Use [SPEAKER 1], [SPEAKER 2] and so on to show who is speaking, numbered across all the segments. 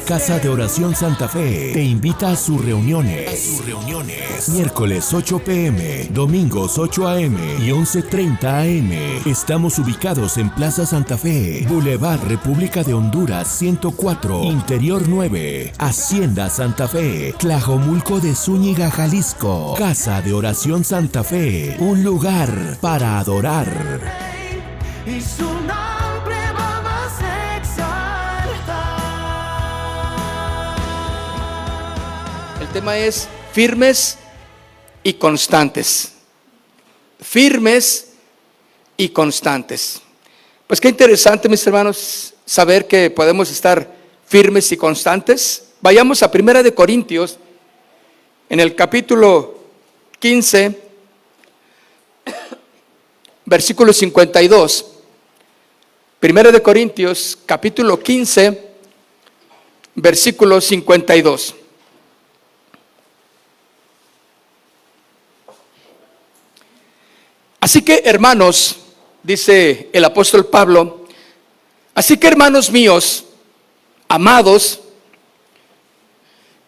[SPEAKER 1] Casa de Oración Santa Fe te invita a sus reuniones. Miércoles 8 p.m., domingos 8 a.m. y 11:30 a.m. Estamos ubicados en Plaza Santa Fe, Boulevard República de Honduras 104, Interior 9, Hacienda Santa Fe, Tlajomulco de Zúñiga, Jalisco. Casa de Oración Santa Fe, un lugar para adorar.
[SPEAKER 2] Y su nombre vamos a exaltar.
[SPEAKER 3] El tema es firmes y constantes. Firmes y constantes. Pues qué interesante, mis hermanos, saber que podemos estar firmes y constantes. Vayamos a 1 Corintios, en el capítulo 15, versículo 52. 1 Corintios, capítulo 15, versículo 52. Así que, hermanos, dice el apóstol Pablo, así que, hermanos míos, amados,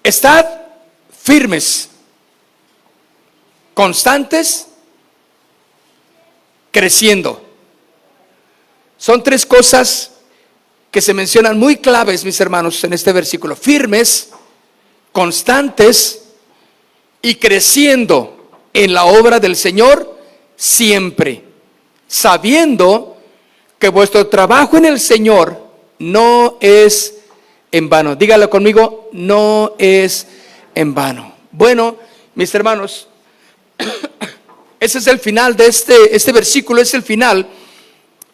[SPEAKER 3] estad firmes, constantes, creciendo. Son tres cosas que se mencionan muy claves, mis hermanos, en este versículo: firmes, constantes y creciendo en la obra del Señor siempre, sabiendo que vuestro trabajo en el Señor no es en vano. Dígalo conmigo: no es en vano. Bueno, mis hermanos, ese es el final de este versículo, es el final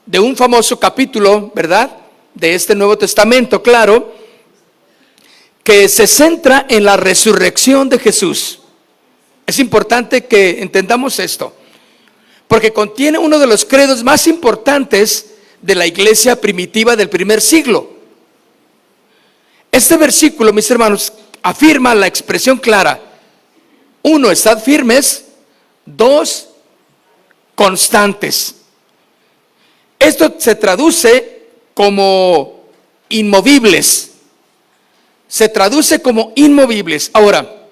[SPEAKER 3] de un famoso capítulo, ¿verdad?, de este Nuevo Testamento, claro, que se centra en la resurrección de Jesús. Es importante que entendamos esto, porque contiene uno de los credos más importantes de la iglesia primitiva del primer siglo. Este versículo, mis hermanos, afirma la expresión clara: 1, estad firmes; 2, constantes. Esto se traduce como inmovibles. Se traduce como inmovibles. Ahora,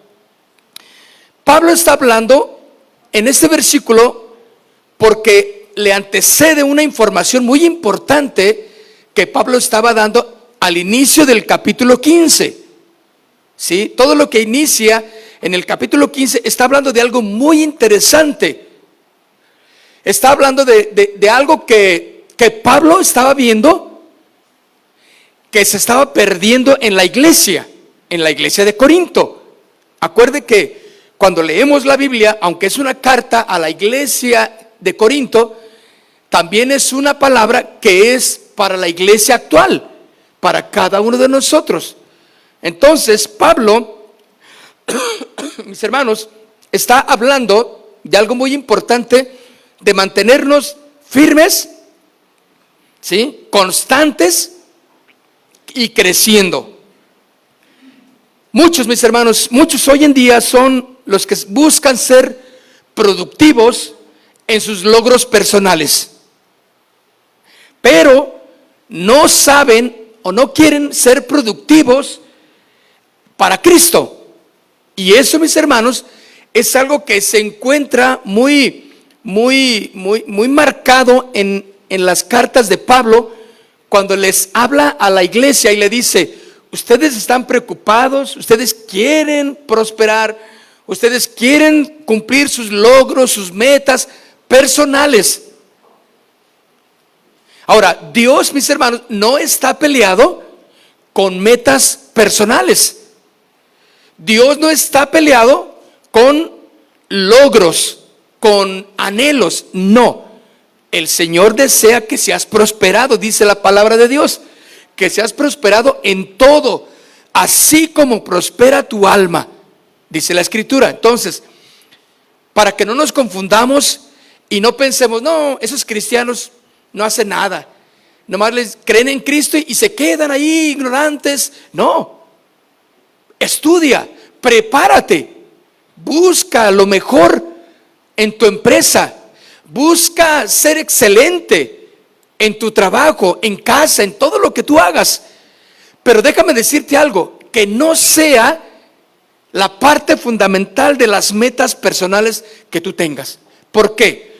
[SPEAKER 3] Pablo está hablando en este versículo porque le antecede una información muy importante que Pablo estaba dando al inicio del capítulo 15. ¿Sí? Todo lo que inicia en el capítulo 15 está hablando de algo muy interesante. Está hablando de algo que Pablo estaba viendo que se estaba perdiendo en la iglesia de Corinto. Acuerde que cuando leemos la Biblia, aunque es una carta a la iglesia de Corinto, también es una palabra que es para la iglesia actual, para cada uno de nosotros. Entonces, Pablo, mis hermanos, está hablando de algo muy importante, de mantenernos firmes, ¿sí?, constantes y creciendo. Muchos, mis hermanos, muchos hoy en día son los que buscan ser productivos en sus logros personales, pero no saben o no quieren ser productivos para Cristo. Y eso, mis hermanos, es algo que se encuentra muy marcado en las cartas de Pablo, cuando les habla a la iglesia y le dice: ustedes están preocupados, ustedes quieren prosperar, ustedes quieren cumplir sus logros, sus metas personales. Ahora, Dios, mis hermanos, no está peleado con metas personales. Dios no está peleado con logros, con anhelos. No, el Señor desea que seas prosperado, dice la palabra de Dios, que seas prosperado en todo, así como prospera tu alma, dice la Escritura. Entonces, para que no nos confundamos y no pensemos: no, esos cristianos no hacen nada, nomás les creen en Cristo y se quedan ahí ignorantes. No, estudia, prepárate, busca lo mejor en tu empresa, busca ser excelente en tu trabajo, en casa, en todo lo que tú hagas, Pero déjame decirte algo, que no sea la parte fundamental de las metas personales que tú tengas. ¿Por qué?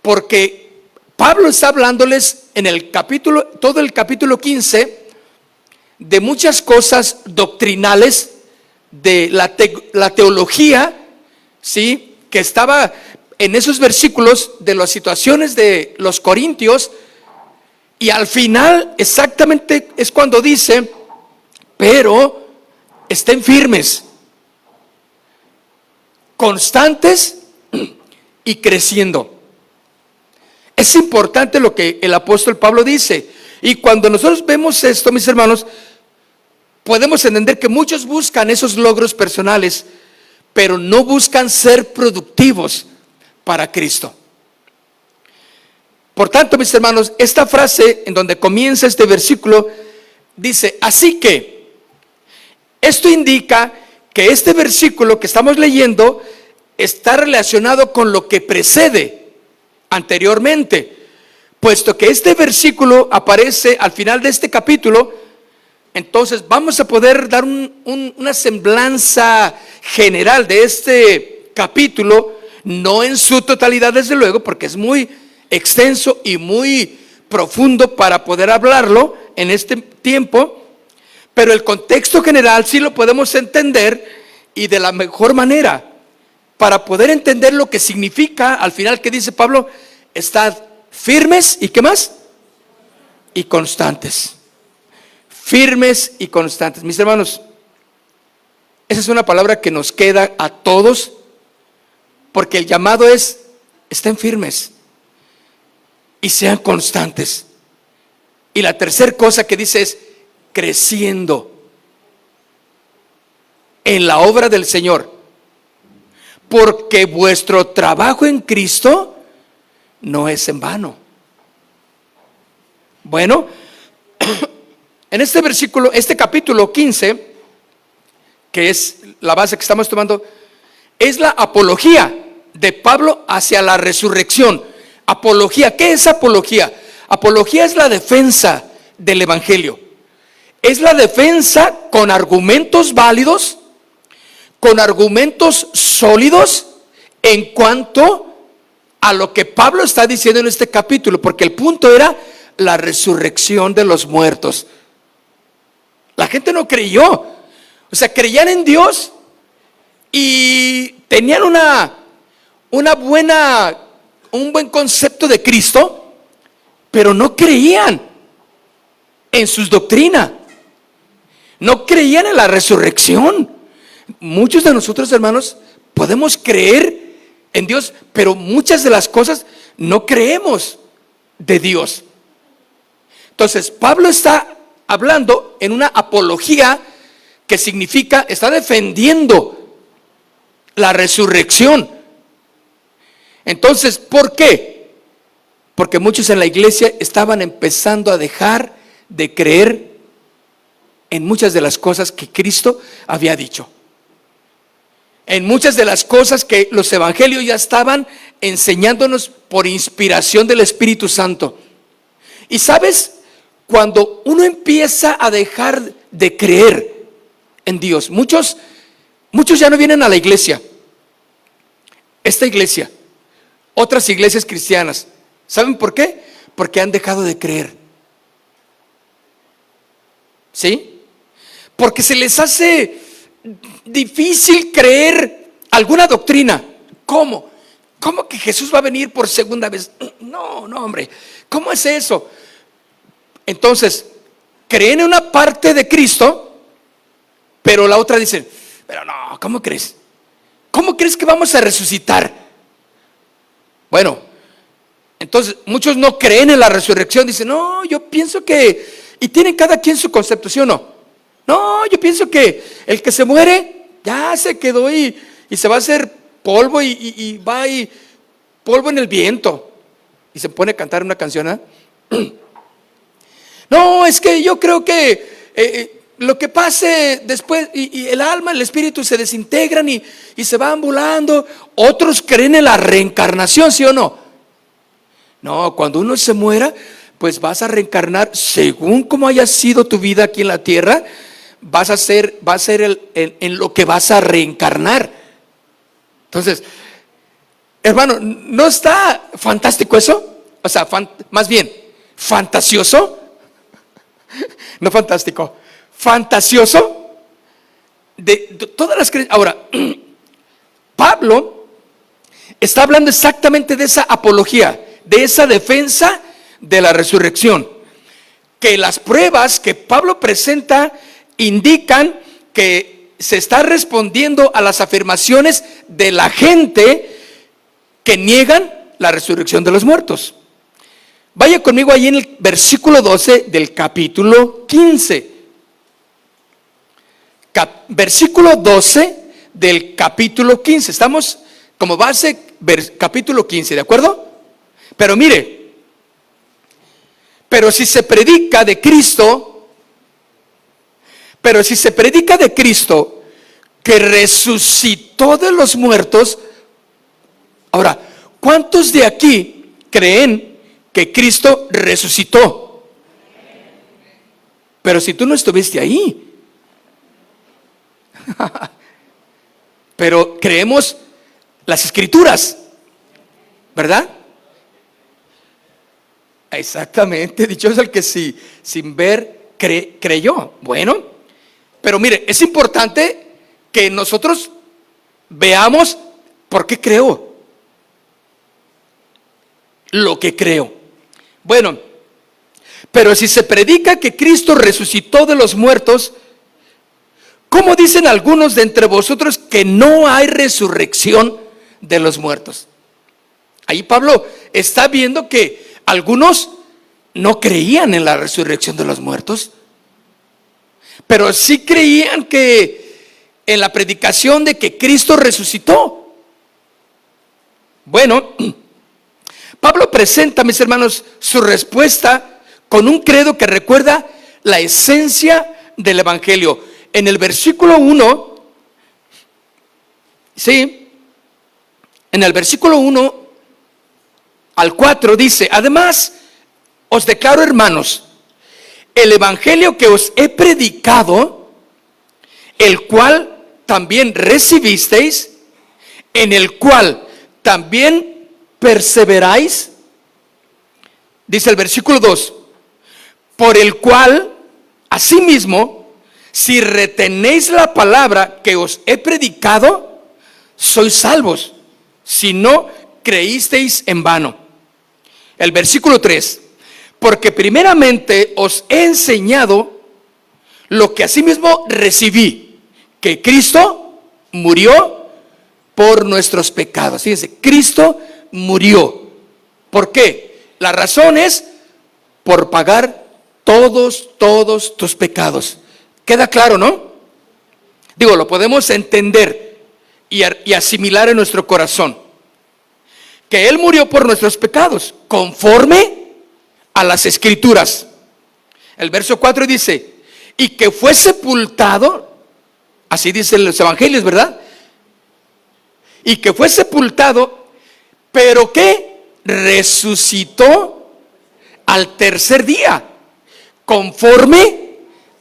[SPEAKER 3] Porque Pablo está hablándoles en el capítulo, todo el capítulo 15, de muchas cosas doctrinales de la teología, ¿sí?, que estaba en esos versículos de las situaciones de los corintios. Y al final exactamente es cuando dice: pero estén firmes, constantes y creciendo. Es importante lo que el apóstol Pablo dice. Y cuando nosotros vemos esto, mis hermanos, podemos entender que muchos buscan esos logros personales, pero no buscan ser productivos para Cristo. Por tanto, mis hermanos, esta frase en donde comienza este versículo dice: así que esto indica que este versículo que estamos leyendo está relacionado con lo que precede anteriormente, puesto que este versículo aparece al final de este capítulo. Entonces vamos a poder dar una semblanza general de este capítulo, no en su totalidad desde luego, porque es muy extenso y muy profundo para poder hablarlo en este tiempo, pero el contexto general sí lo podemos entender, y de la mejor manera, para poder entender lo que significa al final que dice Pablo: estad firmes y ¿qué más? Y constantes. Firmes y constantes. Mis hermanos, esa es una palabra que nos queda a todos, porque el llamado es: estén firmes y sean constantes. Y la tercera cosa que dice es: creciendo en la obra del Señor, porque vuestro trabajo en Cristo no es en vano. Bueno, en este versículo, este capítulo 15, que es la base que estamos tomando, es la apología de Pablo hacia la resurrección. Apología, ¿qué es apología? Apología es la defensa del evangelio. Es la defensa con argumentos válidos, con argumentos sólidos en cuanto a lo que Pablo está diciendo en este capítulo, porque el punto era la resurrección de los muertos. La gente no creyó, o sea, creían en Dios y tenían un buen concepto de Cristo, pero no creían en sus doctrinas, no creían en la resurrección. Muchos de nosotros, hermanos, podemos creer en Dios, pero muchas de las cosas no creemos de Dios. Entonces, Pablo está hablando en una apología, que significa, está defendiendo la resurrección. Entonces, ¿por qué? Porque muchos en la iglesia estaban empezando a dejar de creer en muchas de las cosas que Cristo había dicho, en muchas de las cosas que los evangelios ya estaban enseñándonos por inspiración del Espíritu Santo. Y sabes, cuando uno empieza a dejar de creer en Dios, muchos ya no vienen a la iglesia. Esta iglesia, otras iglesias cristianas, ¿saben por qué? Porque han dejado de creer. ¿Sí? Porque se les hace difícil creer alguna doctrina. ¿Cómo? ¿Cómo que Jesús va a venir por segunda vez? No, hombre, ¿cómo es eso? Entonces, creen en una parte de Cristo, pero la otra dicen: pero no, ¿cómo crees? ¿Cómo crees que vamos a resucitar? Bueno, entonces muchos no creen en la resurrección, dicen: no, yo pienso que, y tienen cada quien su concepto, ¿sí o no? No, yo pienso que el que se muere ya se quedó y se va a hacer polvo y va y polvo en el viento. Y se pone a cantar una canción, ¿eh? No, es que yo creo que lo que pase después, y el alma, el espíritu se desintegran y se van volando. Otros creen en la reencarnación, ¿sí o no? No, cuando uno se muera, pues vas a reencarnar según como haya sido tu vida aquí en la tierra, va a ser en lo que vas a reencarnar. Entonces, hermano, ¿no está fantástico eso? O sea, más bien, fantasioso. No fantástico, fantasioso. De todas las creencias. Ahora, Pablo está hablando exactamente de esa apología, de esa defensa de la resurrección. Que las pruebas que Pablo presenta indican que se está respondiendo a las afirmaciones de la gente que niegan la resurrección de los muertos. Vaya conmigo ahí en el versículo 12 del capítulo 15. Versículo 12 del capítulo 15. Estamos como base capítulo 15, ¿de acuerdo? Pero mire, pero si se predica de Cristo que resucitó de los muertos. Ahora, ¿cuántos de aquí creen que Cristo resucitó? Pero si tú no estuviste ahí. Pero creemos las Escrituras, ¿verdad? Exactamente, dichoso el que sin ver creyó. Bueno, pero mire, es importante que nosotros veamos por qué creo lo que creo. Bueno, pero si se predica que Cristo resucitó de los muertos, ¿cómo dicen algunos de entre vosotros que no hay resurrección de los muertos? Ahí Pablo está viendo que algunos no creían en la resurrección de los muertos, pero sí creían que en la predicación de que Cristo resucitó. Bueno, Pablo presenta, mis hermanos, su respuesta con un credo que recuerda la esencia del Evangelio. En el versículo 1, sí, en el versículo 1 al 4 dice: además, os declaro, hermanos, el evangelio que os he predicado, el cual también recibisteis, en el cual también perseveráis. Dice el versículo 2: por el cual, asimismo, si retenéis la palabra que os he predicado, sois salvos, si no creísteis en vano. El versículo 3: porque primeramente os he enseñado lo que asimismo recibí, que Cristo murió por nuestros pecados. Fíjense, Cristo murió. ¿Por qué? La razón es por pagar todos tus pecados. ¿Queda claro, no? Digo, lo podemos entender y asimilar en nuestro corazón. Que Él murió por nuestros pecados, conforme a las Escrituras. El verso 4 dice: y que fue sepultado, así dicen los evangelios, ¿verdad? Y que fue sepultado, pero que resucitó al tercer día, conforme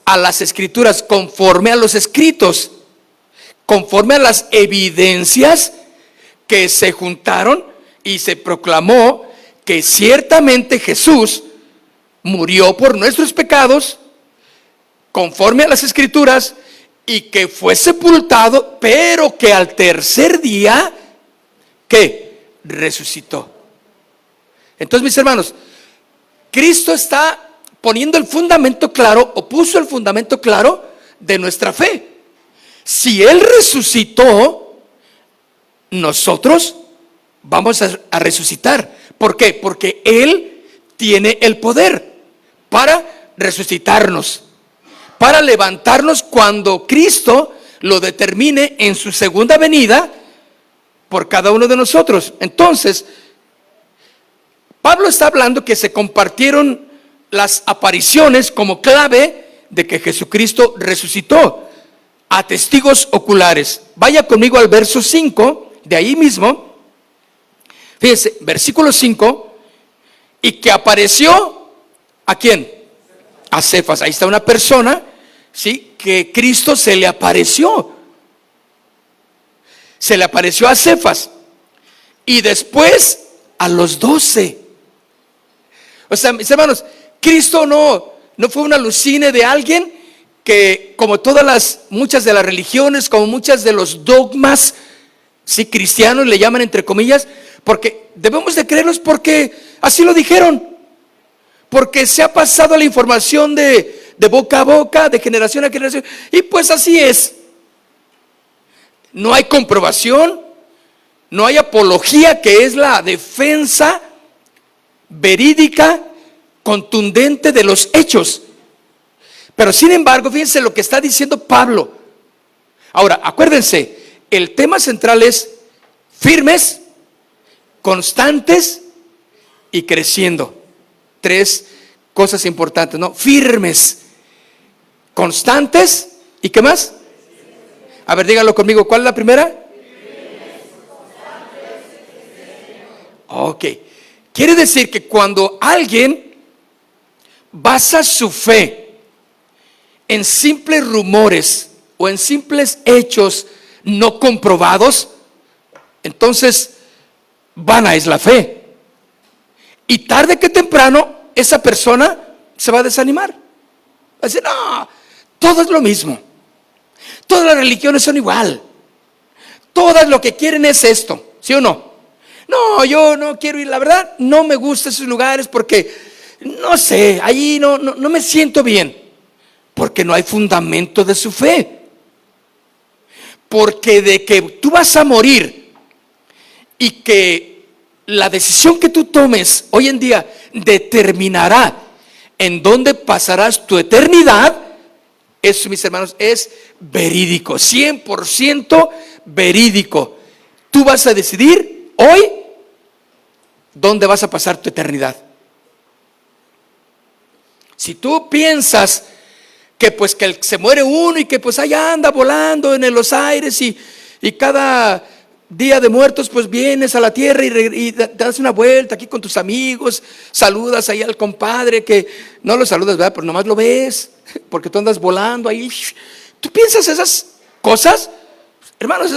[SPEAKER 3] a las Escrituras, conforme a los escritos, conforme a las evidencias que se juntaron, y se proclamó que ciertamente Jesús murió por nuestros pecados, conforme a las Escrituras, y que fue sepultado, pero que al tercer día, ¿qué? Resucitó. Entonces, mis hermanos, Cristo está poniendo el fundamento claro, o puso el fundamento claro de nuestra fe. Si Él resucitó, nosotros vamos a resucitar. ¿Por qué? Porque Él tiene el poder para resucitarnos, para levantarnos cuando Cristo lo determine en su segunda venida por cada uno de nosotros. Entonces, Pablo está hablando que se compartieron las apariciones como clave de que Jesucristo resucitó a testigos oculares. Vaya conmigo al verso 5, de ahí mismo. Fíjense, versículo 5: y que apareció ¿A quién? A Cefas. Ahí está una persona, ¿sí?, que Cristo se le apareció. Se le apareció a Cefas. Y después a los 12. O sea, mis hermanos, Cristo no fue una alucine de alguien que, como muchas de las religiones, como muchas de los dogmas, sí, cristianos le llaman entre comillas, porque debemos de creerlos porque así lo dijeron. Porque se ha pasado la información de boca a boca, de generación a generación, y pues así es. No hay comprobación, no hay apología, que es la defensa verídica, contundente de los hechos. Pero sin embargo, fíjense lo que está diciendo Pablo. Ahora, acuérdense, el tema central es firmes, constantes y creciendo. 3 cosas importantes, ¿no? Firmes, constantes y ¿qué más? A ver, díganlo conmigo, ¿cuál es la primera? Ok, quiere decir que cuando alguien basa su fe en simples rumores o en simples hechos no comprobados, entonces vana es la fe. Y tarde que temprano esa persona se va a desanimar. Va a decir, no, todo es lo mismo. Todas las religiones son igual. Todas lo que quieren es esto, ¿sí o no? No, yo no quiero ir, la verdad, no me gustan esos lugares porque, no sé, ahí no me siento bien. Porque no hay fundamento de su fe. Porque de que tú vas a morir y que la decisión que tú tomes hoy en día determinará en dónde pasarás tu eternidad, eso, mis hermanos, es verídico, 100% verídico. Tú vas a decidir hoy dónde vas a pasar tu eternidad. Si tú piensas que pues que se muere uno y que pues allá anda volando en los aires y cada día de muertos pues vienes a la tierra y das una vuelta aquí con tus amigos, saludas ahí al compadre, que no lo saludas, ¿verdad? Pero nomás lo ves, porque tú andas volando ahí. ¿Tú piensas esas cosas? Hermanos,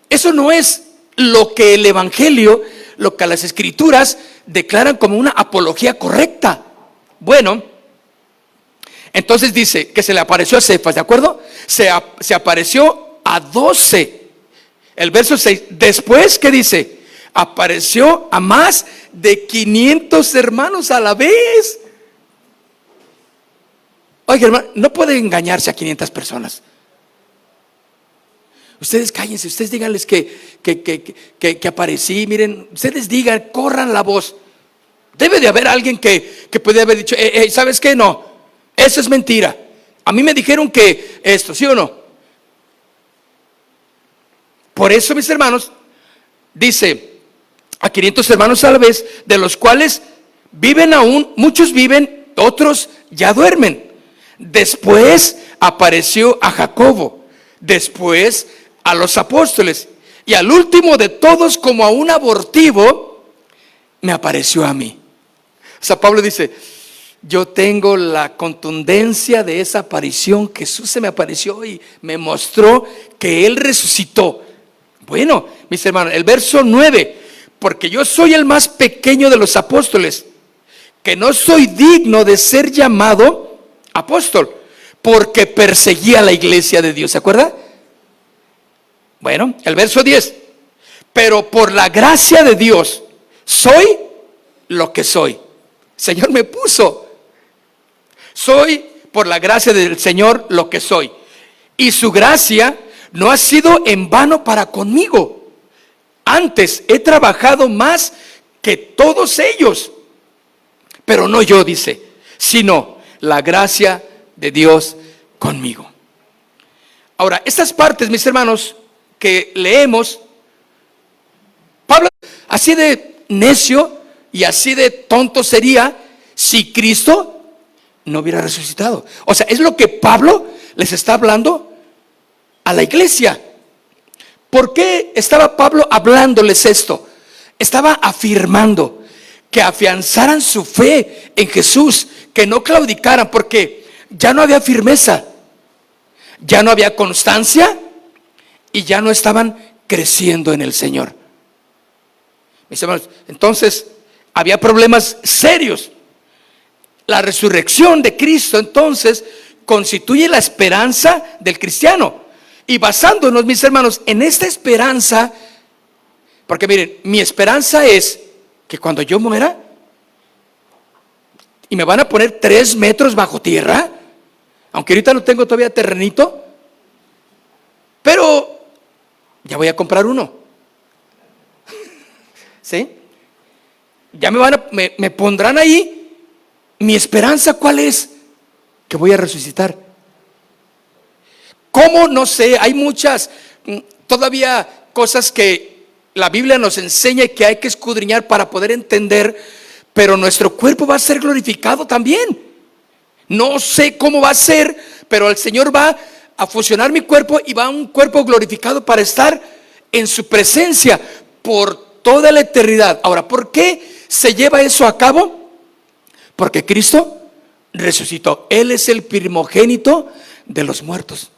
[SPEAKER 3] eso no es lo que el Evangelio, lo que las Escrituras declaran como una apología correcta. Bueno, entonces dice que se le apareció a Cefas, ¿de acuerdo? Se apareció a 12. El verso 6, después, ¿qué dice? Apareció a más de 500 hermanos a la vez. Oiga, hermano, no puede engañarse a 500 personas. Ustedes cállense, ustedes díganles que aparecí, miren, ustedes digan, corran la voz. Debe de haber alguien que puede haber dicho, ¿sabes qué? No, eso es mentira. A mí me dijeron que esto, ¿sí o no? Por eso, mis hermanos, dice a 500 hermanos a la vez, de los cuales viven aún, muchos viven, otros ya duermen. Después apareció a Jacobo, después a los apóstoles, y al último de todos, como a un abortivo, me apareció a mí. O sea, Pablo dice, yo tengo la contundencia de esa aparición. Jesús se me apareció y me mostró que Él resucitó. Bueno, mis hermanos, el verso 9, porque yo soy el más pequeño de los apóstoles, que no soy digno de ser llamado apóstol, porque perseguía la iglesia de Dios. ¿Se acuerda? Bueno, el verso 10, pero por la gracia de Dios soy lo que soy. El Señor me puso. Soy por la gracia del Señor lo que soy. Y su gracia no ha sido en vano para conmigo. Antes he trabajado más que todos ellos. Pero no yo, dice, sino la gracia de Dios conmigo. Ahora, estas partes, mis hermanos, que leemos, Pablo, así de necio y así de tonto sería si Cristo no hubiera resucitado. O sea, es lo que Pablo les está hablando a la iglesia. ¿Por qué estaba Pablo hablándoles esto? Estaba afirmando que afianzaran su fe en Jesús, que no claudicaran, porque ya no había firmeza, ya no había constancia y ya no estaban creciendo en el Señor. Mis hermanos, entonces había problemas serios. La resurrección de Cristo entonces constituye la esperanza del cristiano. Y basándonos, mis hermanos, en esta esperanza, porque miren, mi esperanza es que cuando yo muera y me van a poner 3 metros bajo tierra, aunque ahorita no tengo todavía terrenito, pero ya voy a comprar uno. ¿Sí? Ya me pondrán ahí. Mi esperanza, ¿cuál es? Que voy a resucitar. ¿Cómo? No sé, hay muchas todavía cosas que la Biblia nos enseña y que hay que escudriñar para poder entender, pero nuestro cuerpo va a ser glorificado también. No sé cómo va a ser, pero el Señor va a fusionar mi cuerpo y va a un cuerpo glorificado para estar en su presencia por toda la eternidad. Ahora, ¿por qué se lleva eso a cabo? Porque Cristo resucitó. Él es el primogénito de los muertos.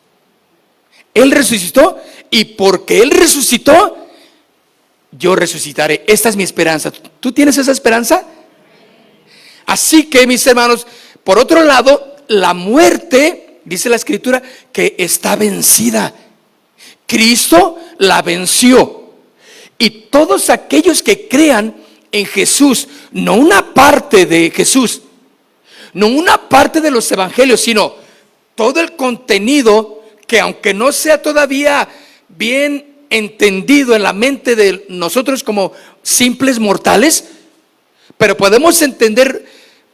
[SPEAKER 3] Él resucitó, y porque Él resucitó, yo resucitaré. Esta es mi esperanza. ¿Tú tienes esa esperanza? Así que, mis hermanos, por otro lado, la muerte, dice la Escritura, que está vencida. Cristo la venció. Y todos aquellos que crean en Jesús, no una parte de Jesús, no una parte de los evangelios, sino todo el contenido, que aunque no sea todavía bien entendido en la mente de nosotros como simples mortales, pero podemos entender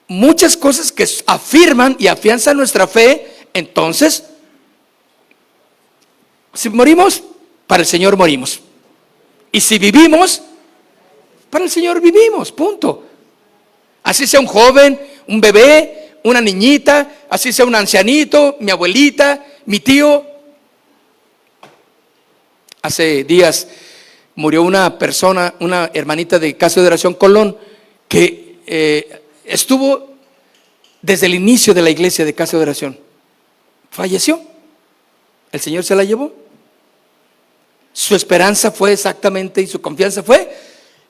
[SPEAKER 3] muchas cosas que afirman y afianzan nuestra fe. Entonces, si morimos, para el Señor morimos. Y si vivimos, para el Señor vivimos, punto. Así sea un joven, un bebé, una niñita, así sea un ancianito, mi abuelita, mi tío. Hace días murió una persona, una hermanita de Casa de Oración Colón, que estuvo desde el inicio de la iglesia de Casa de Oración. Falleció. El Señor se la llevó. Su esperanza fue exactamente, y su confianza fue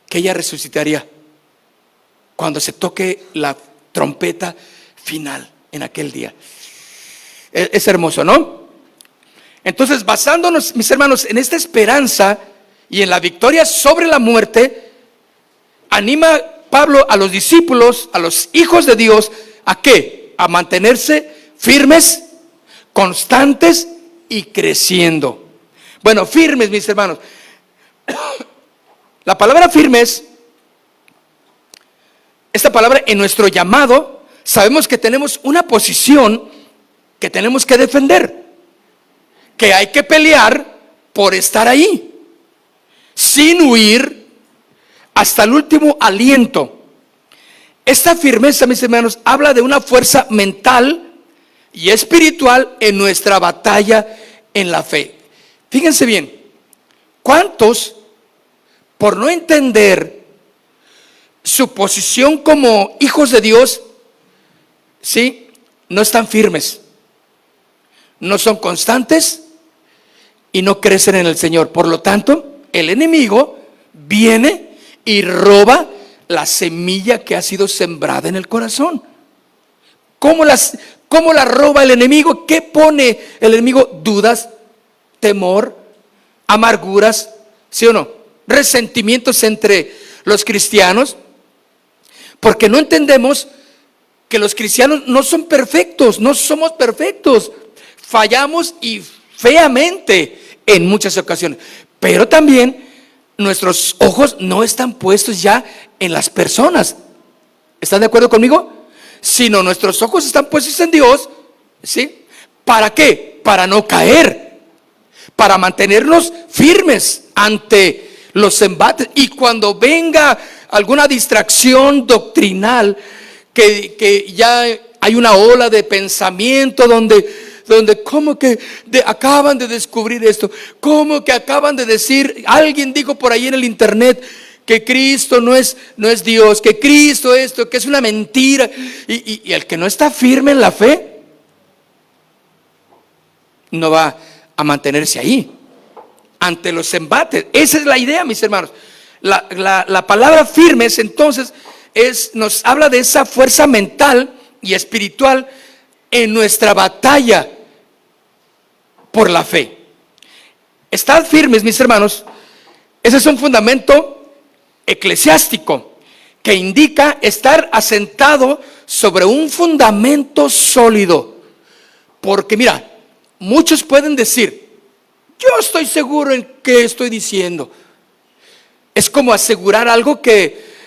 [SPEAKER 3] que ella resucitaría cuando se toque la trompeta final en aquel día. Es hermoso, ¿no? Entonces, basándonos, mis hermanos, en esta esperanza y en la victoria sobre la muerte, anima Pablo a los discípulos, a los hijos de Dios, ¿a qué? A mantenerse firmes, constantes y creciendo. Bueno, firmes, mis hermanos. La palabra firmes, esta palabra en nuestro llamado, sabemos que tenemos una posición que tenemos que defender, que hay que pelear por estar ahí, sin huir hasta el último aliento. Esta firmeza, mis hermanos, habla de una fuerza mental y espiritual en nuestra batalla en la fe. Fíjense bien, ¿cuántos, por no entender su posición como hijos de Dios, sí, no están firmes, no son constantes y no crecen en el Señor? Por lo tanto, el enemigo viene y roba la semilla que ha sido sembrada en el corazón. ¿Cómo la roba el enemigo? ¿Qué pone el enemigo? Dudas, temor, amarguras, ¿sí o no? Resentimientos entre los cristianos, porque no entendemos que los cristianos no son perfectos, no somos perfectos, fallamos y feamente en muchas ocasiones, pero también nuestros ojos no están puestos ya en las personas. ¿Están de acuerdo conmigo? Sino nuestros ojos están puestos en Dios, ¿sí? ¿Para qué? Para no caer, para mantenernos firmes ante los embates. Y cuando venga alguna distracción doctrinal, que ya hay una ola de pensamiento donde como que acaban de descubrir esto, como que acaban de decir, alguien dijo por ahí en el internet que Cristo no es Dios, que Cristo esto, que es una mentira. Y el que no está firme en la fe, no va a mantenerse ahí, ante los embates. Esa es la idea, mis hermanos. La palabra firmes, entonces, nos habla de esa fuerza mental y espiritual en nuestra batalla por la fe. Estad firmes, mis hermanos. Ese es un fundamento eclesiástico que indica estar asentado sobre un fundamento sólido. Porque mira, muchos pueden decir: yo estoy seguro en qué estoy diciendo. Es como asegurar algo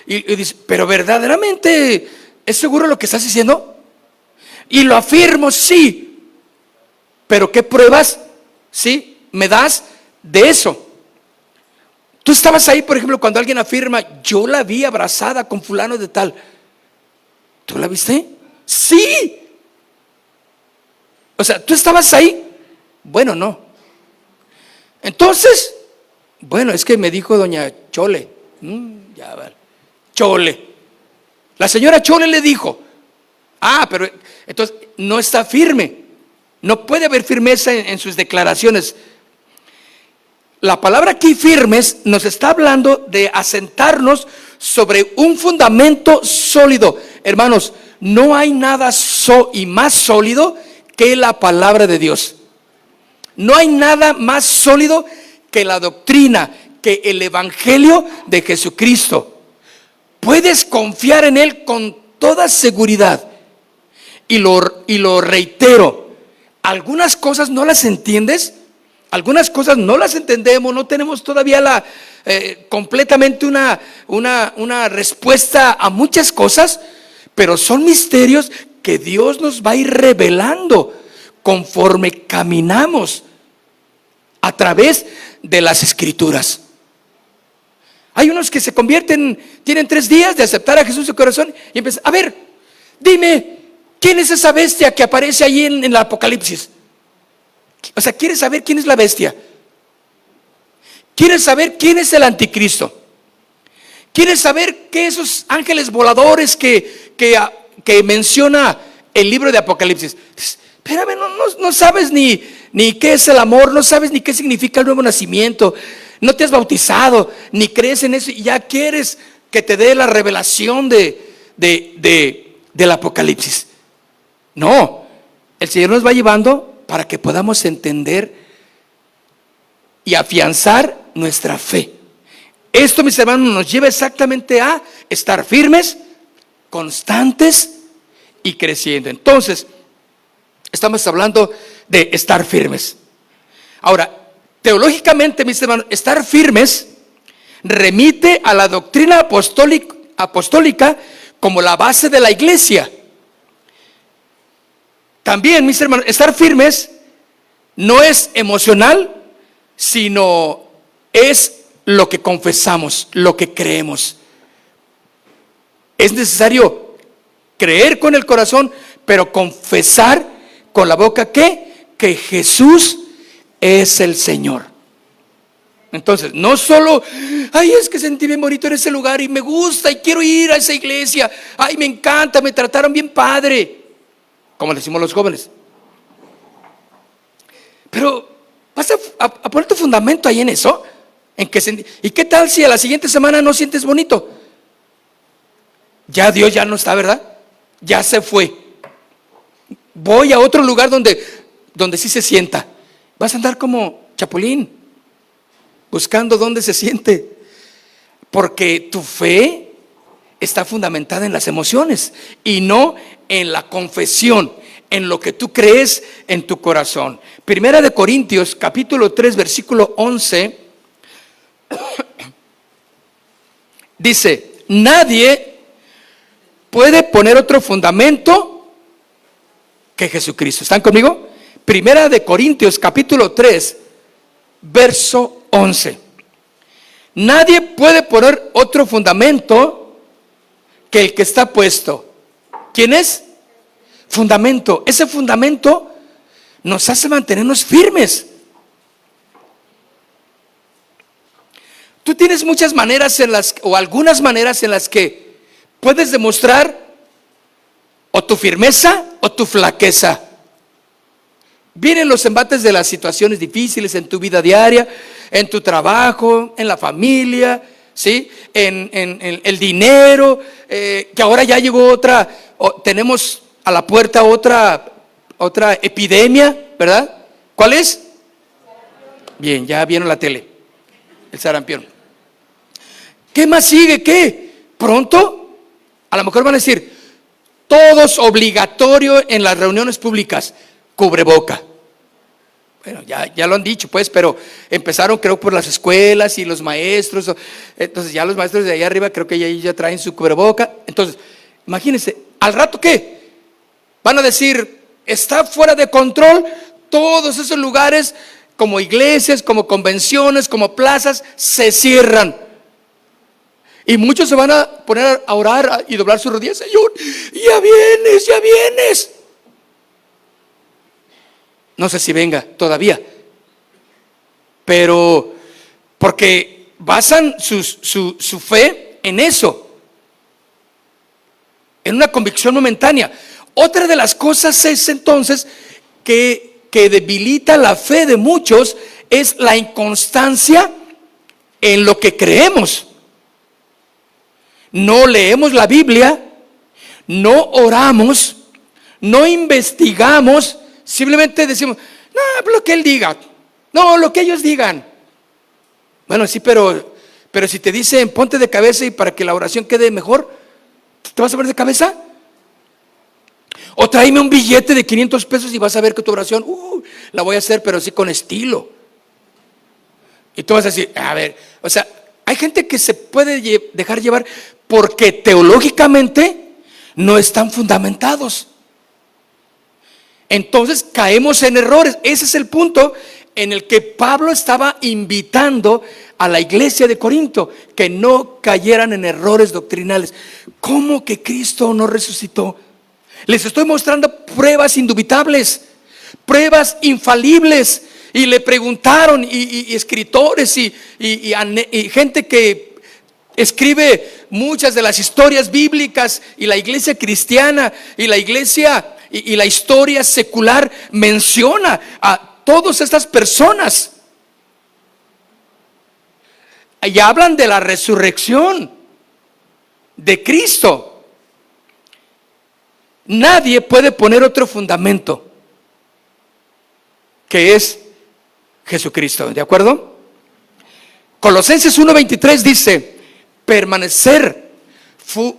[SPEAKER 3] y dice: pero verdaderamente ¿es seguro lo que estás diciendo? Y lo afirmo, sí. Pero ¿qué pruebas, sí, me das de eso? Tú estabas ahí, por ejemplo, cuando alguien afirma: yo la vi abrazada con fulano de tal. ¿Tú la viste? Sí. O sea, ¿tú estabas ahí? Bueno, no. Entonces, bueno, es que me dijo doña Chole. Ya vale. Chole. La señora Chole le dijo. Pero entonces no está firme. No puede haber firmeza en sus declaraciones. La palabra aquí, firmes, nos está hablando de asentarnos sobre un fundamento sólido. Hermanos, no hay nada y más sólido que la palabra de Dios. No hay nada más sólido que la doctrina, que el evangelio de Jesucristo. Puedes confiar en Él con toda seguridad. Y lo reitero, algunas cosas no las entiendes, algunas cosas no las entendemos, no tenemos todavía completamente una respuesta a muchas cosas, pero son misterios que Dios nos va a ir revelando conforme caminamos a través de las Escrituras. Hay unos que se convierten, tienen 3 días de aceptar a Jesús en su corazón y empiezan: a ver, dime, ¿quién es esa bestia que aparece ahí en el Apocalipsis? O sea, ¿quieres saber quién es la bestia? ¿Quieres saber quién es el anticristo? ¿Quieres saber qué esos ángeles voladores que menciona el libro de Apocalipsis? Espérame, no sabes ni qué es el amor, no sabes ni qué significa el nuevo nacimiento, no te has bautizado, ni crees en eso, y ya quieres que te dé la revelación del Apocalipsis. No, el Señor nos va llevando para que podamos entender y afianzar nuestra fe. Esto, mis hermanos, nos lleva exactamente a estar firmes, constantes y creciendo. Entonces, estamos hablando de estar firmes. Ahora, teológicamente, mis hermanos, estar firmes remite a la doctrina apostólica como la base de la iglesia. También, mis hermanos, estar firmes no es emocional, sino es lo que confesamos, lo que creemos. Es necesario creer con el corazón, pero confesar con la boca que Jesús es el Señor. Entonces, no solo, es que sentí bien bonito en ese lugar y me gusta y quiero ir a esa iglesia, me encanta, me trataron bien padre, como decimos los jóvenes. Pero vas a poner tu fundamento ahí en eso. ¿Y qué tal si a la siguiente semana no sientes bonito? Ya Dios ya no está, ¿verdad? Ya se fue. Voy a otro lugar donde sí se sienta. Vas a andar como chapulín, buscando dónde se siente. Porque tu fe está fundamentada en las emociones y no en la confesión, en lo que tú crees en tu corazón. Primera de Corintios, capítulo 3, versículo 11, dice: nadie puede poner otro fundamento que Jesucristo. ¿Están conmigo? Primera de Corintios, capítulo 3, verso 11. Nadie puede poner otro fundamento que el que está puesto. ¿Quién es? Fundamento. Ese fundamento nos hace mantenernos firmes. Tú tienes muchas maneras o algunas maneras en las que puedes demostrar o tu firmeza o tu flaqueza. Vienen los embates de las situaciones difíciles en tu vida diaria, en tu trabajo, en la familia, ¿sí? En el dinero, que ahora ya llegó tenemos a la puerta otra epidemia, ¿verdad? ¿Cuál es? Bien, ya vieron la tele, el sarampión. ¿Qué más sigue? ¿Qué? Pronto, a lo mejor van a decir, todos obligatorio en las reuniones públicas, cubreboca. Bueno, ya lo han dicho pues, pero empezaron creo por las escuelas y los maestros. Entonces ya los maestros de ahí arriba creo que ya traen su cubreboca. Entonces, imagínense, ¿al rato qué? Van a decir, está fuera de control todos esos lugares, como iglesias, como convenciones, como plazas, se cierran. Y muchos se van a poner a orar y doblar sus rodillas. Señor, ya vienes. No sé si venga todavía, pero porque basan su fe en eso, en una convicción momentánea. Otra de las cosas es entonces que debilita la fe de muchos es la inconstancia en lo que creemos. No leemos la Biblia, no oramos, no investigamos, simplemente decimos, no, lo que él diga, no, lo que ellos digan. Bueno, sí, pero si te dicen ponte de cabeza y para que la oración quede mejor, ¿te vas a ver de cabeza? O tráeme un billete de 500 pesos y vas a ver que tu oración, la voy a hacer, pero sí con estilo. Y tú vas a decir, a ver, o sea, hay gente que se puede dejar llevar porque teológicamente no están fundamentados. Entonces caemos en errores. Ese es el punto en el que Pablo estaba invitando a la iglesia de Corinto, que no cayeran en errores doctrinales. ¿Cómo que Cristo no resucitó? Les estoy mostrando pruebas indubitables, pruebas infalibles. Y le preguntaron, y escritores y gente que escribe muchas de las historias bíblicas, y la iglesia cristiana y la iglesia y la historia secular menciona a todas estas personas y hablan de la resurrección de Cristo. Nadie puede poner otro fundamento que es Jesucristo, ¿de acuerdo? Colosenses 1:23 dice, permanecer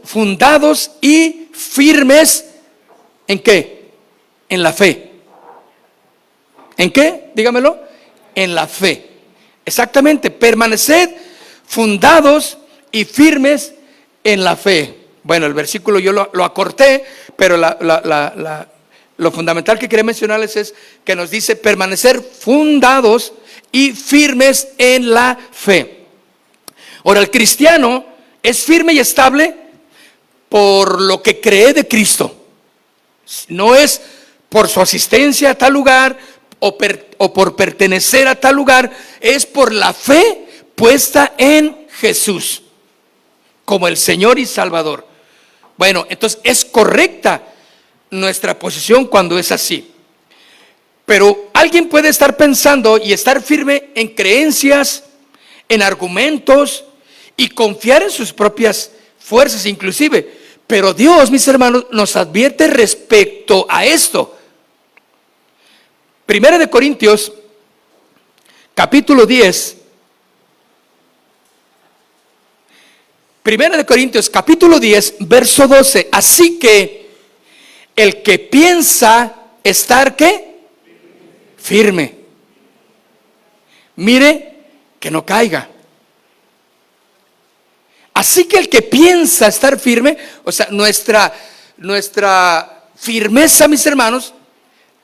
[SPEAKER 3] fundados y firmes, ¿en qué? En la fe. ¿En qué? Dígamelo. En la fe. Exactamente, permaneced fundados y firmes en la fe. Bueno, el versículo yo lo acorté, pero lo fundamental que quería mencionarles es que nos dice permanecer fundados y firmes en la fe. Ahora, el cristiano es firme y estable por lo que cree de Cristo. No es por su asistencia a tal lugar o por pertenecer a tal lugar, es por la fe puesta en Jesús como el Señor y Salvador. Bueno, entonces es correcta nuestra posición cuando es así. Pero alguien puede estar pensando y estar firme en creencias, en argumentos y confiar en sus propias fuerzas inclusive. Pero Dios, mis hermanos, nos advierte respecto a esto. Primera de Corintios, capítulo 10. Primera de Corintios, capítulo 10, verso 12. Así que el que piensa estar, ¿qué? Firme. Mire que no caiga. Así que el que piensa estar firme, o sea, nuestra firmeza, mis hermanos,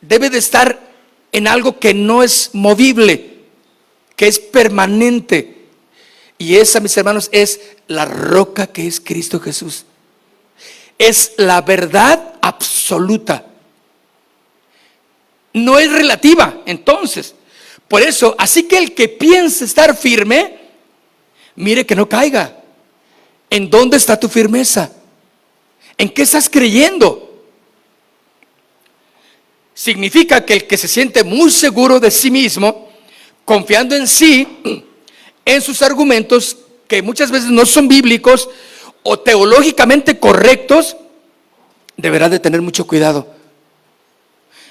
[SPEAKER 3] debe de estar en algo que no es movible, que es permanente. Y esa, mis hermanos, es la roca que es Cristo Jesús. Es la verdad absoluta. No es relativa, entonces. Por eso, así que el que piensa estar firme, mire que no caiga. ¿En dónde está tu firmeza? ¿En qué estás creyendo? Significa que el que se siente muy seguro de sí mismo, confiando en sí, en sus argumentos, que muchas veces no son bíblicos o teológicamente correctos, deberá de tener mucho cuidado.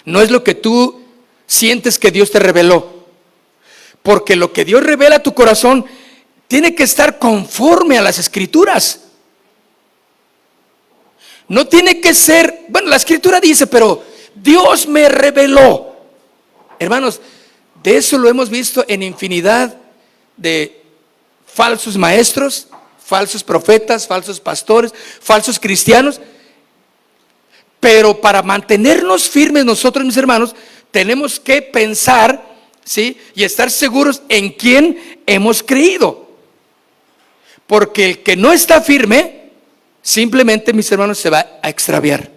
[SPEAKER 3] No es lo que tú sientes que Dios te reveló, porque lo que Dios revela a tu corazón tiene que estar conforme a las Escrituras. No tiene que ser, bueno, la Escritura dice, pero Dios me reveló. Hermanos, de eso lo hemos visto en infinidad de falsos maestros, falsos profetas, falsos pastores, falsos cristianos. Pero para mantenernos firmes nosotros, mis hermanos, tenemos que pensar, ¿sí?, y estar seguros en quién hemos creído. Porque el que no está firme, simplemente, mis hermanos, se va a extraviar.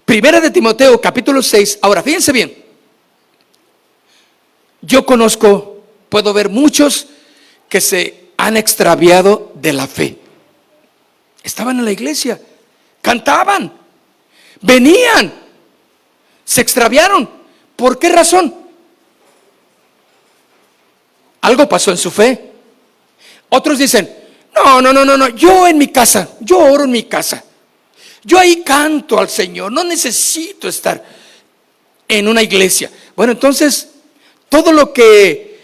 [SPEAKER 3] Primera de Timoteo, capítulo 6. Ahora, fíjense bien. Yo conozco, puedo ver muchos que se han extraviado de la fe. Estaban en la iglesia, cantaban, venían, se extraviaron. ¿Por qué razón? Algo pasó en su fe. Otros dicen, no, yo en mi casa, yo oro en mi casa, yo ahí canto al Señor, no necesito estar en una iglesia. Bueno, entonces, todo lo que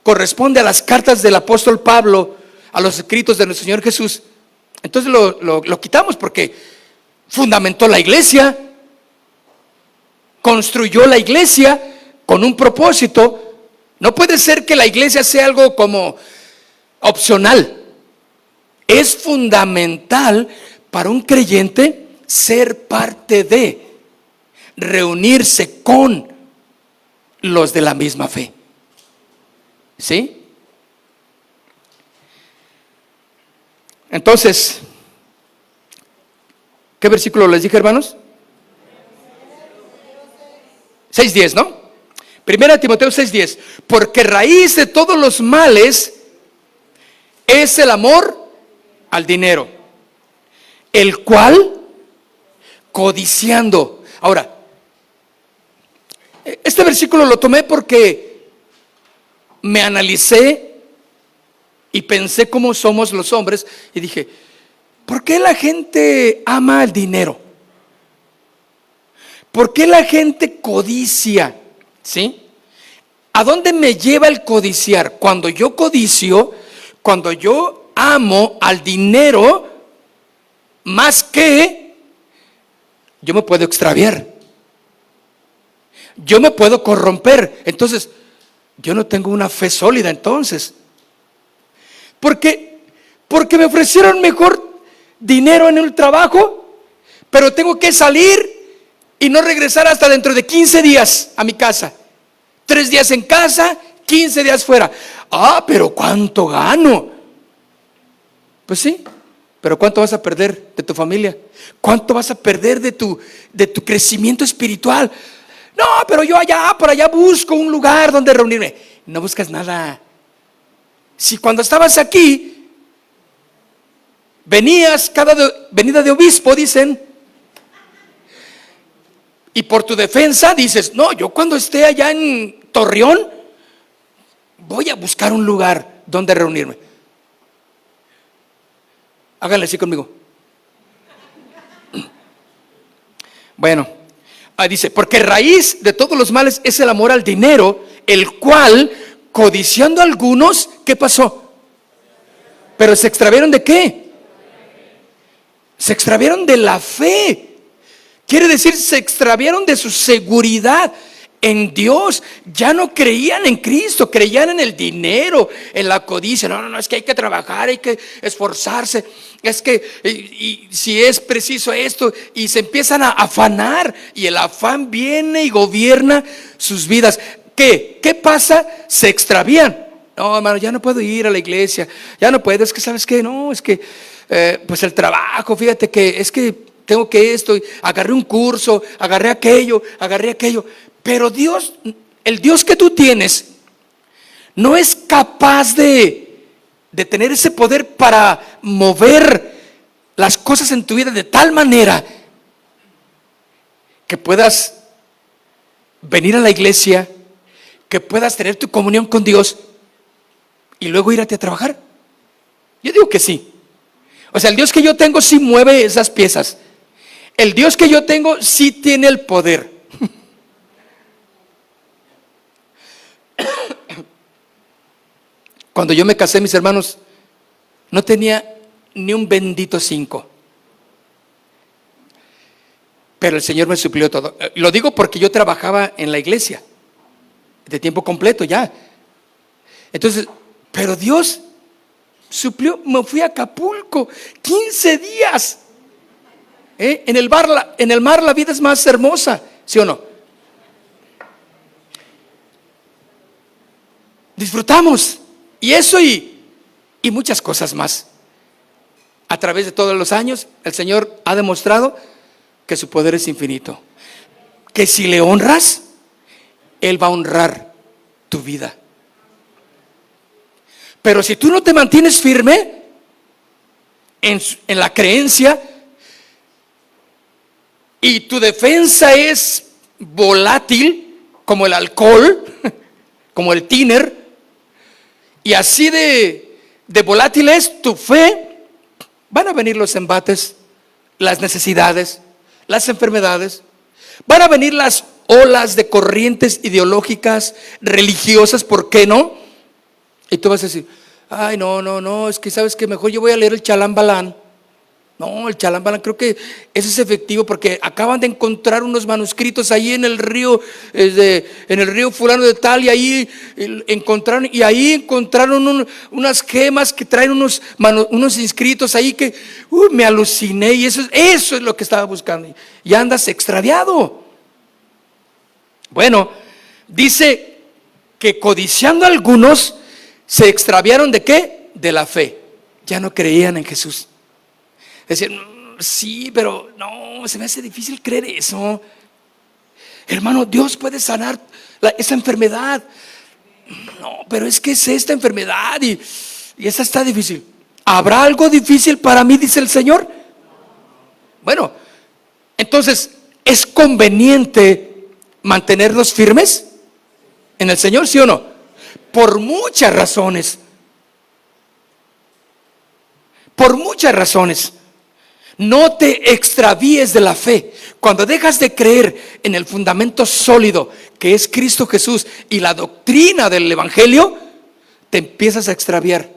[SPEAKER 3] corresponde a las cartas del apóstol Pablo, a los escritos de nuestro Señor Jesús, entonces lo quitamos, porque fundamentó la iglesia, construyó la iglesia con un propósito. No puede ser que la iglesia sea algo como opcional. Es fundamental para un creyente ser parte de, reunirse con los de la misma fe. ¿Sí? Entonces, ¿qué versículo les dije, hermanos? 6:10, ¿no? Primera Timoteo 6:10. Porque raíz de todos los males es el amor al dinero, el cual codiciando. Ahora, este versículo lo tomé porque me analicé y pensé cómo somos los hombres y dije, ¿por qué la gente ama el dinero? ¿Por qué la gente codicia? ¿Sí? ¿A dónde me lleva el codiciar? Cuando yo codicio, cuando yo amo al dinero más que, yo me puedo extraviar, yo me puedo corromper. Entonces, yo no tengo una fe sólida entonces. Porque me ofrecieron mejor dinero en el trabajo, pero tengo que salir y no regresar hasta dentro de 15 días a mi casa. 3 días en casa, 15 días fuera. Pero ¿cuánto gano? Pues sí, pero ¿cuánto vas a perder de tu familia? ¿Cuánto vas a perder de tu crecimiento espiritual? No, pero yo por allá busco un lugar donde reunirme. No buscas nada. Si cuando estabas aquí, venías cada venida de obispo, dicen, y por tu defensa dices, no, yo cuando esté allá en Torreón, voy a buscar un lugar donde reunirme. Háganle así conmigo. Bueno, dice, porque raíz de todos los males es el amor al dinero, el cual, codiciando algunos, ¿qué pasó? Pero se extraviaron ¿de qué? Se extraviaron de la fe. Quiere decir, se extraviaron de su seguridad en Dios. Ya no creían en Cristo, creían en el dinero, en la codicia. No, es que hay que trabajar, hay que esforzarse. Es que y si es preciso esto, y se empiezan a afanar, y el afán viene y gobierna sus vidas. ¿Qué pasa? Se extravían. No, hermano, ya no puedo ir a la iglesia, ya no puedo, es que ¿sabes qué? No, es que pues el trabajo, fíjate que es que tengo que esto, agarré un curso, agarré aquello. Pero Dios, el Dios que tú tienes, no es capaz de de tener ese poder para mover las cosas en tu vida de tal manera que puedas venir a la iglesia, que puedas tener tu comunión con Dios y luego irte a trabajar? Yo digo que sí. O sea, el Dios que yo tengo sí mueve esas piezas. El Dios que yo tengo sí tiene el poder. Cuando yo me casé, mis hermanos, no tenía ni un bendito 5. Pero el Señor me suplió todo. Lo digo porque yo trabajaba en la iglesia de tiempo completo ya. Entonces, pero Dios suplió. Me fui a Acapulco 15 días. En el mar la vida es más hermosa, ¿sí o no? Disfrutamos. Y eso y muchas cosas más. A través de todos los años, el Señor ha demostrado que su poder es infinito. Que si le honras, Él va a honrar tu vida. Pero si tú no te mantienes firme en la creencia y tu defensa es volátil como el alcohol, como el tiner, y así de volátil es tu fe, van a venir los embates, las necesidades, las enfermedades, van a venir las olas de corrientes ideológicas, religiosas, ¿por qué no? Y tú vas a decir, ay, no, es que sabes que mejor yo voy a leer el Chalambalán. No, el Chalambalán creo que eso es efectivo porque acaban de encontrar unos manuscritos ahí en el río, en el río fulano de tal, y ahí encontraron unas gemas que traen unos inscritos ahí que me aluciné, y eso es lo que estaba buscando. Y andas extraviado. Bueno, dice que codiciando algunos se extraviaron ¿de qué? De la fe. Ya no creían en Jesús. Decían, sí, pero no, se me hace difícil creer eso. Hermano, Dios puede sanar esa enfermedad. No, pero es que es esta enfermedad y esa está difícil. ¿Habrá algo difícil para mí, dice el Señor? Bueno, entonces, ¿es conveniente mantenernos firmes en el Señor, sí o no? Por muchas razones. Por muchas razones. No te extravíes de la fe. Cuando dejas de creer en el fundamento sólido que es Cristo Jesús y la doctrina del Evangelio, te empiezas a extraviar.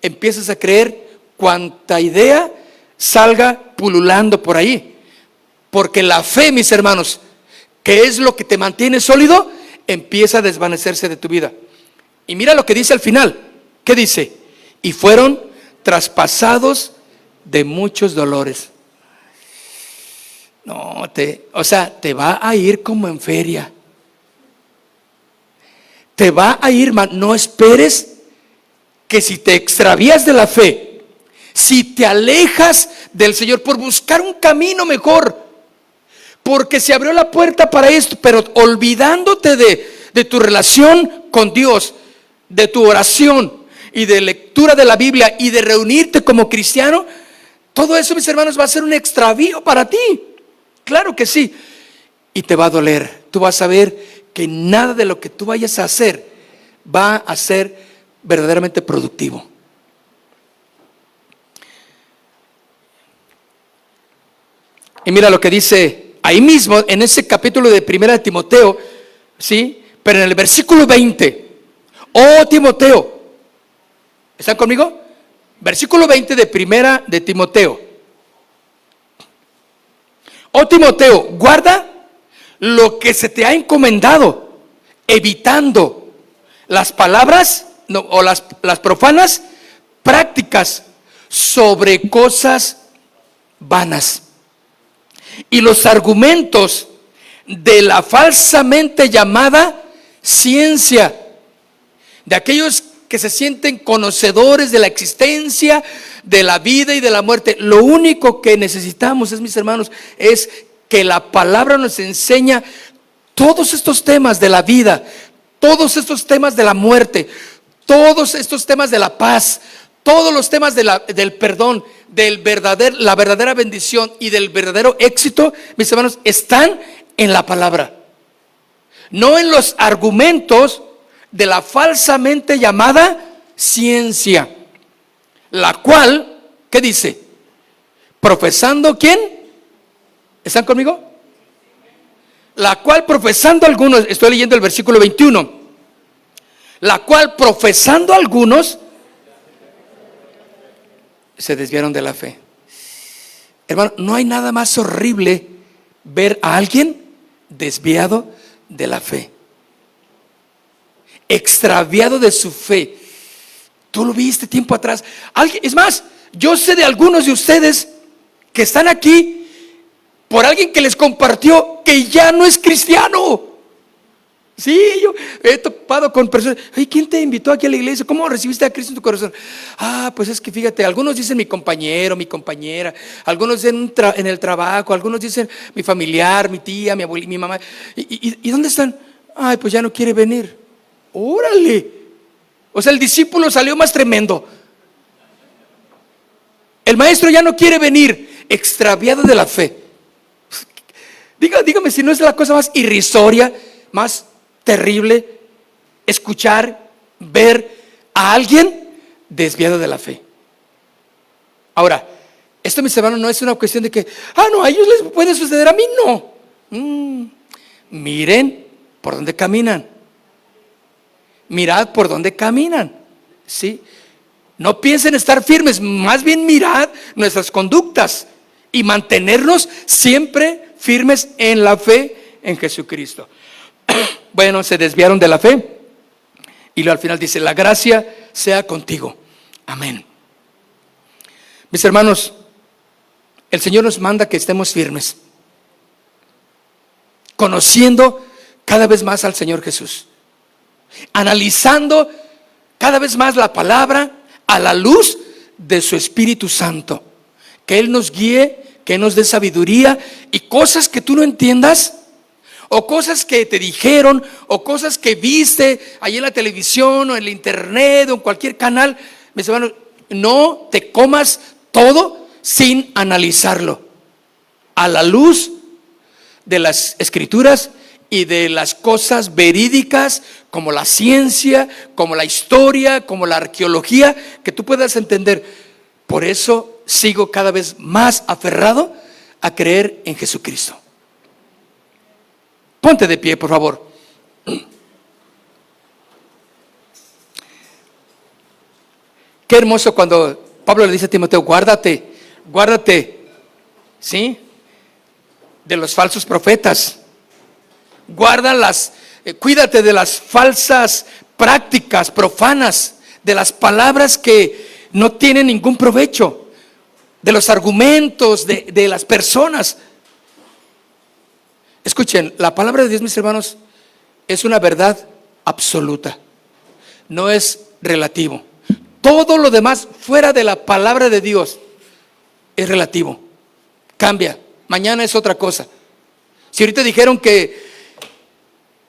[SPEAKER 3] Empiezas a creer cuanta idea salga pululando por ahí. Porque la fe, mis hermanos, que es lo que te mantiene sólido, empieza a desvanecerse de tu vida. Y mira lo que dice al final. ¿Qué dice? Y fueron traspasados de muchos dolores. No, te va a ir como en feria. Te va a ir, no esperes que si te extravías de la fe, si te alejas del Señor por buscar un camino mejor, porque se abrió la puerta para esto, pero olvidándote de tu relación con Dios, de tu oración y de lectura de la Biblia y de reunirte como cristiano, todo eso, mis hermanos, va a ser un extravío para ti. Claro que sí. Y te va a doler. Tú vas a ver que nada de lo que tú vayas a hacer va a ser verdaderamente productivo. Y mira lo que dice ahí mismo en ese capítulo de 1 de Timoteo, ¿sí? Pero en el versículo 20, oh Timoteo, ¿están conmigo? Versículo 20 de 1 de Timoteo. Oh Timoteo, guarda lo que se te ha encomendado, evitando las palabras o las profanas prácticas sobre cosas vanas y los argumentos de la falsamente llamada ciencia, de aquellos que se sienten conocedores de la existencia, de la vida y de la muerte. Lo único que necesitamos mis hermanos, es que la palabra nos enseña todos estos temas de la vida, todos estos temas de la muerte, todos estos temas de la paz, todos los temas del perdón, la verdadera bendición y del verdadero éxito, mis hermanos, están en la palabra, no en los argumentos de la falsamente llamada ciencia, la cual, ¿qué dice? Profesando, ¿quién? ¿Están conmigo? La cual profesando algunos, estoy leyendo el versículo 21, la cual profesando algunos se desviaron de la fe. Hermano, no hay nada más horrible ver a alguien desviado de la fe, extraviado de su fe. Tú lo viste tiempo atrás. Es más, yo sé de algunos de ustedes que están aquí por alguien que les compartió que ya no es cristiano. Sí, yo he topado con personas. Ay, ¿quién te invitó aquí a la iglesia? ¿Cómo recibiste a Cristo en tu corazón? Pues es que fíjate, algunos dicen mi compañero, mi compañera, algunos dicen en el trabajo, algunos dicen mi familiar, mi tía, mi abuela, mi mamá. ¿Y dónde están? Pues ya no quiere venir. Órale. O sea, el discípulo salió más tremendo. El maestro ya no quiere venir, extraviado de la fe. Dígame si no es la cosa más irrisoria, más terrible, escuchar, ver a alguien desviado de la fe. Ahora, esto, mis hermanos, no es una cuestión de que, no, a ellos les puede suceder, a mí no. Miren por dónde caminan. Mirad por dónde caminan. ¿Sí? No piensen estar firmes, más bien mirad nuestras conductas y mantenernos siempre firmes en la fe en Jesucristo. Bueno, se desviaron de la fe y luego al final dice: la gracia sea contigo. Amén. Mis hermanos, el Señor nos manda que estemos firmes, conociendo cada vez más al Señor Jesús, analizando cada vez más la palabra a la luz de su Espíritu Santo, que Él nos guíe, que nos dé sabiduría, y cosas que tú no entiendas, o cosas que te dijeron, o cosas que viste ahí en la televisión o en el internet o en cualquier canal, mis hermanos, no te comas todo sin analizarlo a la luz de las Escrituras y de las cosas verídicas, como la ciencia, como la historia, como la arqueología, que tú puedas entender. Por eso sigo cada vez más aferrado a creer en Jesucristo. Ponte de pie, por favor. Qué hermoso cuando Pablo le dice a Timoteo: guárdate, ¿sí?, de los falsos profetas. Cuídate de las falsas prácticas profanas, de las palabras que no tienen ningún provecho, de los argumentos de las personas. Escuchen, la palabra de Dios, mis hermanos, es una verdad absoluta, no es relativo. Todo lo demás fuera de la palabra de Dios es relativo, cambia, mañana es otra cosa. Si ahorita dijeron que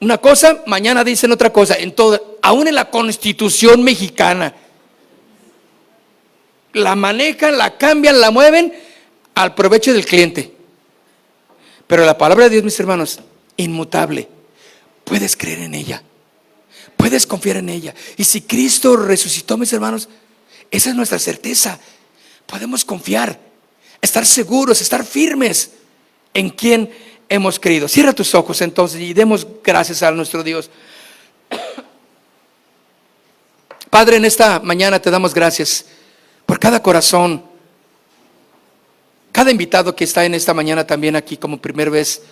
[SPEAKER 3] una cosa, mañana dicen otra cosa. Aún en la Constitución mexicana, la manejan, la cambian, la mueven al provecho del cliente. Pero la palabra de Dios, mis hermanos, inmutable. Puedes creer en ella, puedes confiar en ella. Y si Cristo resucitó, mis hermanos, esa es nuestra certeza. Podemos confiar, estar seguros, estar firmes en quien hemos creído. Cierra tus ojos entonces y demos gracias a nuestro Dios. Padre, en esta mañana te damos gracias por cada corazón, cada invitado que está en esta mañana también aquí como primera vez.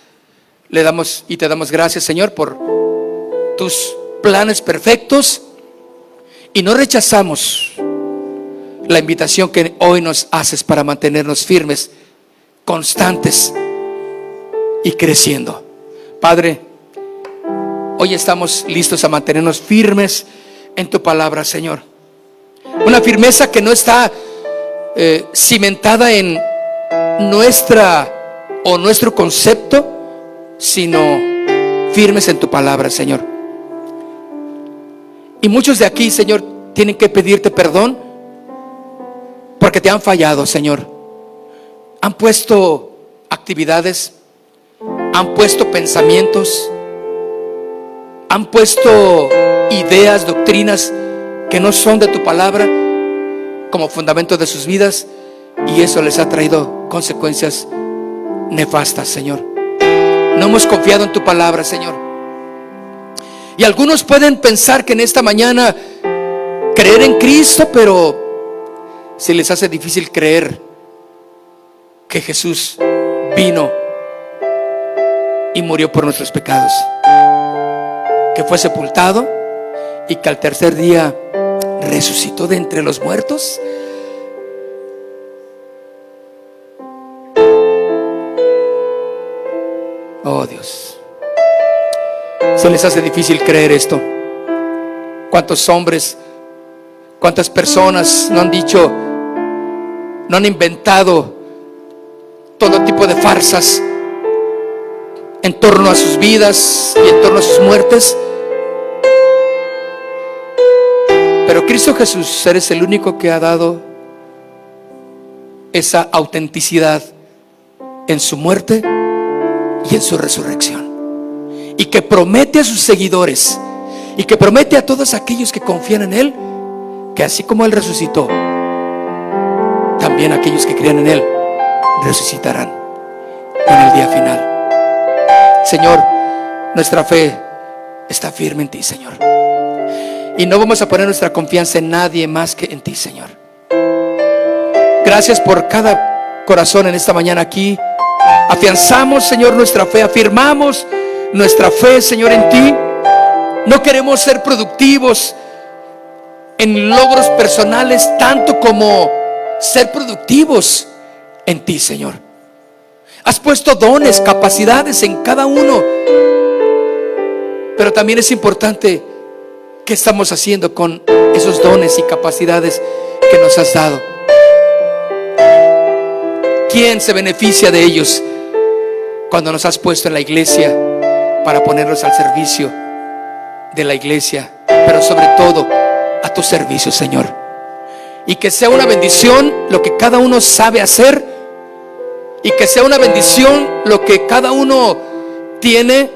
[SPEAKER 3] Le damos y te damos gracias, Señor, por tus planes perfectos, y no rechazamos la invitación que hoy nos haces para mantenernos firmes, constantes y creciendo. Padre, hoy estamos listos a mantenernos firmes en tu palabra, Señor. Una firmeza que no está cimentada en nuestro concepto, sino firmes en tu palabra, Señor. Y muchos de aquí, Señor, tienen que pedirte perdón porque te han fallado, Señor. Han puesto actividades, han puesto pensamientos, han puesto ideas, doctrinas que no son de tu palabra como fundamento de sus vidas, y eso les ha traído consecuencias nefastas, Señor. No hemos confiado en tu palabra, Señor. Y algunos pueden pensar que en esta mañana creer en Cristo, pero se les hace difícil creer que Jesús vino y murió por nuestros pecados, que fue sepultado y que al tercer día resucitó de entre los muertos. Oh Dios, se les hace difícil creer esto. ¿Cuántos hombres, cuántas personas no han dicho, no han inventado todo tipo de farsas en torno a sus vidas y en torno a sus muertes? Pero Cristo Jesús, eres el único que ha dado esa autenticidad en su muerte y en su resurrección, y que promete a sus seguidores y que promete a todos aquellos que confían en Él, que así como Él resucitó, también aquellos que creen en Él resucitarán en el día final. Señor, nuestra fe está firme en ti, Señor, y no vamos a poner nuestra confianza en nadie más que en ti, Señor. Gracias por cada corazón en esta mañana aquí. Afianzamos, Señor, nuestra fe, afirmamos nuestra fe, Señor, en ti. No queremos ser productivos en logros personales tanto como ser productivos en ti, Señor. Has puesto dones, capacidades en cada uno, pero también es importante qué estamos haciendo con esos dones y capacidades que nos has dado. ¿Quién se beneficia de ellos cuando nos has puesto en la iglesia para ponerlos al servicio de la iglesia, pero sobre todo a tu servicio, Señor? Y que sea una bendición lo que cada uno sabe hacer, y que sea una bendición lo que cada uno tiene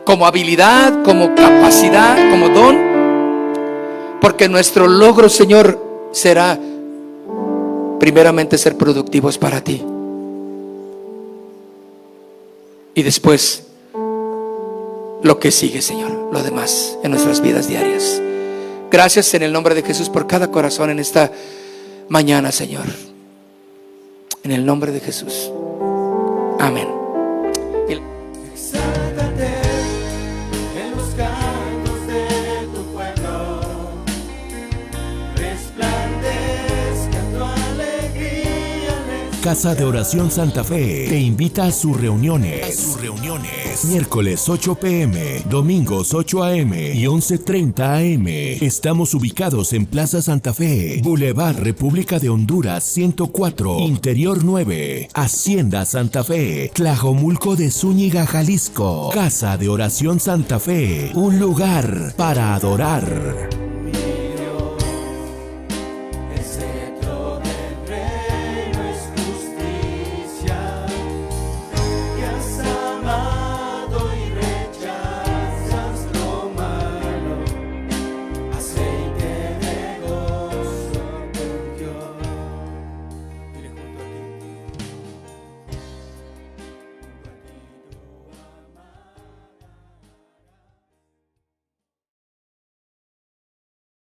[SPEAKER 3] como habilidad, como capacidad, como don, porque nuestro logro, Señor, será primeramente ser productivos para ti, y después lo que sigue, Señor, lo demás en nuestras vidas diarias. Gracias en el nombre de Jesús por cada corazón en esta mañana, Señor, en el nombre de Jesús. Amén.
[SPEAKER 2] Exáltate en los cantos de tu pueblo, resplandezca tu alegría.
[SPEAKER 1] Casa de Oración Santa Fe te invita a sus reuniones. Miércoles 8 p.m., domingos 8 a.m. y 11:30 a.m. Estamos ubicados en Plaza Santa Fe, Boulevard República de Honduras 104, Interior 9, Hacienda Santa Fe, Tlajomulco de Zúñiga, Jalisco. Casa de Oración Santa Fe, un lugar para adorar.